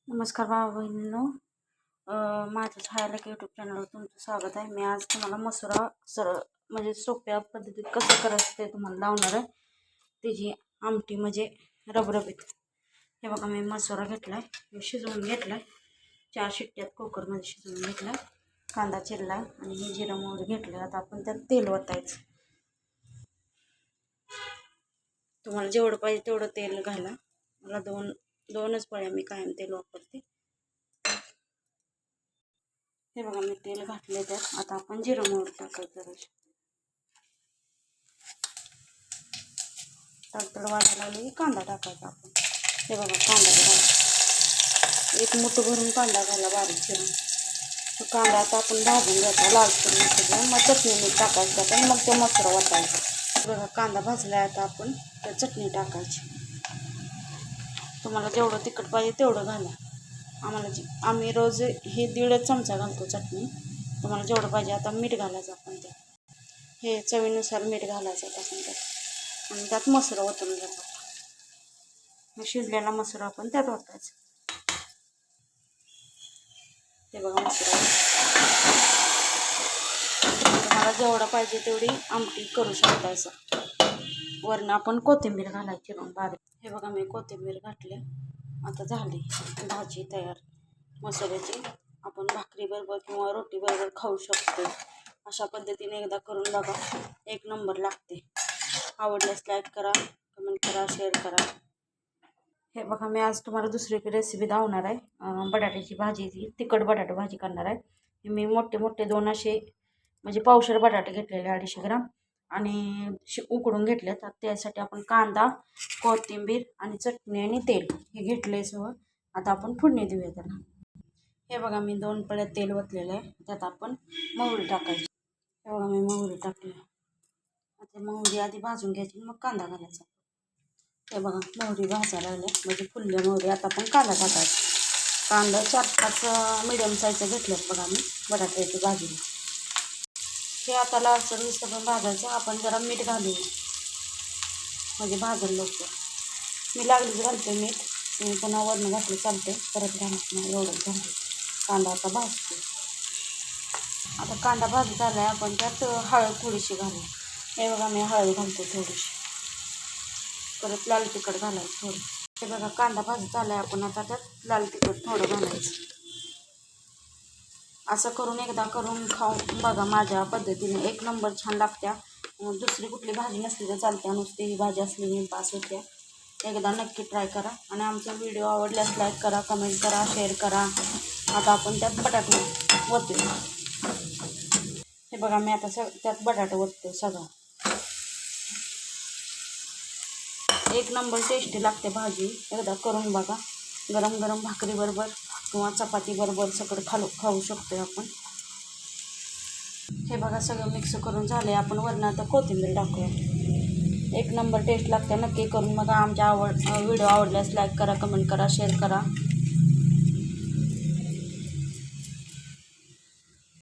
नमस्कार भाऊ बहिणींनो, माझ्या छायालेख यूट्यूब चॅनलवर तुमचं स्वागत आहे. मी आज तुम्हाला मसुरा सरळ म्हणजे सोप्या पद्धतीत कसं करायचं ते तुम्हाला लावणार आहे. त्याची आमटी म्हणजे रबरबीत. हे बघा, मी मसुरा घेतला आहे, शिजवून घेतला आहे. 4 शिट्ट्यात कुकरमध्ये शिजवून घेतला आहे. कांदा चिरला आहे आणि हे जिरं मोहरी घेतलं. आता आपण त्यात तेल ओतायचं. तुम्हाला जेवढं पाहिजे तेवढं तेल घाला. मला दोनच पळ्या मी कायम तेल वापरते. हे बघा, मी तेल घातले त्यात. आता आपण जिरं मोहरी टाकायचं. तडतड वाटायला लागली की कांदा टाकायचा आपण. हे बघा, कांदा घाला. एक मुठं भरून कांदा घाला बारीक चिरून. तो कांदा आता आपण भाजून घ्यायचा लाल करून. मग चटणी मीठ टाकायचं आपण, मग तो मसुरा वाटायचा. बघा, कांदा भाजला. आता आपण त्या चटणी टाकायची. तुम्हाला जेवढं तिखट पाहिजे तेवढं घाला. आम्ही रोज हे 1.5 चमचा घालतो चटणी. तुम्हाला जेवढं पाहिजे. आता मीठ घालायचं आपण त्यात. हे चवीनुसार मीठ घालायचं आपण त्यात आणि त्यात मसुरा ओतून घ्यायचा. मग शिजलेला मसुरा आपण त्यात ओतायचा. ते बघा, मसुरा तुम्हाला जेवढं पाहिजे तेवढी आमटी करू शकतायचं. वरनं आपण कोथिंबीर घालायची चिरून बारीक. हे बघा, मी कोथिंबीर घातली. आता झाली भाजी तयार मसाल्याची. आपण भाकरीबरोबर किंवा रोटीबरोबर खाऊ शकतो. अशा पद्धतीने एकदा करून बघा, एक नंबर लागते. आवडल्यास लाईक करा, कमेंट करा, शेअर करा. हे बघा, मी आज तुम्हाला दुसरी रेसिपी दाखवणार आहे. बटाट्याची भाजीची तिखट बटाटे भाजी करणार आहे. मी मोठे 2 असे म्हणजे पावशेर बटाटे घेतलेले 250 ग्राम आणि उकडून घेतले. तर त्यासाठी आपण कांदा, कोथिंबीर आणि चटणी आणि तेल हे घेतले सगळं. आता आपण फोडणी देऊया त्याला. हे बघा, मी 2 पळ्यात तेल ओतलेलं आहे. त्यात आपण मोहरी टाकायची. हे बघा, मी मोहरी टाकली. आता मोहरी आधी भाजून घ्यायची, मग कांदा घालायचा. हे बघा, मोहरी भाजायला लागल्या म्हणजे फुलल्या मोहरी. आता आपण कांदा टाकायचा. कांदा 4-5 मिडियम साईजचं घेतलं बघा मी बटाट्याची भाजी. हे आता लालसर मिसळून भाजायचं. आपण जरा मीठ घालू म्हणजे भाजून लवकर. मी लागलीच घालते मीठ. तुम्ही पुन्हा वरण घातलं चालते, परत घालत नाही. एवढंच घालते. कांदा आता भाजते. आता कांदा भाजत झाला आहे. आपण त्यात हळद थोडीशी घालू. हे बघा, मी हळद घालते थोडीशी. परत लाल तिखट घालायचं थोडं. हे बघा, कांदा भाजत झाला आहे. आपण आता त्यात लाल तिखट थोडं घालायचं. असं करून एकदा करून खाऊन बघा माझ्या पद्धतीने. एक नंबर छान लागत्या. दुसरी कुठली भाजी नसली तर चालते, नुसती ही भाजी असली मी पास होत्या. एकदा नक्की ट्राय करा आणि आमचा व्हिडिओ आवडल्यास लाईक करा, कमेंट करा, शेअर करा. आता आपण त्यात बटाटे ओतू. हे बघा, मी आता त्यात बटाटे ओतते सगळं. एक नंबर टेस्टी लागते भाजी. एकदा करून बघा. गरम गरम भाकरीबरोबर किंवा चपातीबरोबर सगळं खाऊ शकतो आपण. हे बघा, सगळं मिक्स करून झाले. आपण वरनं आता कोथिंबीर टाकूया. एक नंबर टेस्ट लागते. नक्की करून बघा. आमच्या व्हिडिओ आवडल्यास लाईक करा, कमेंट करा, शेअर करा.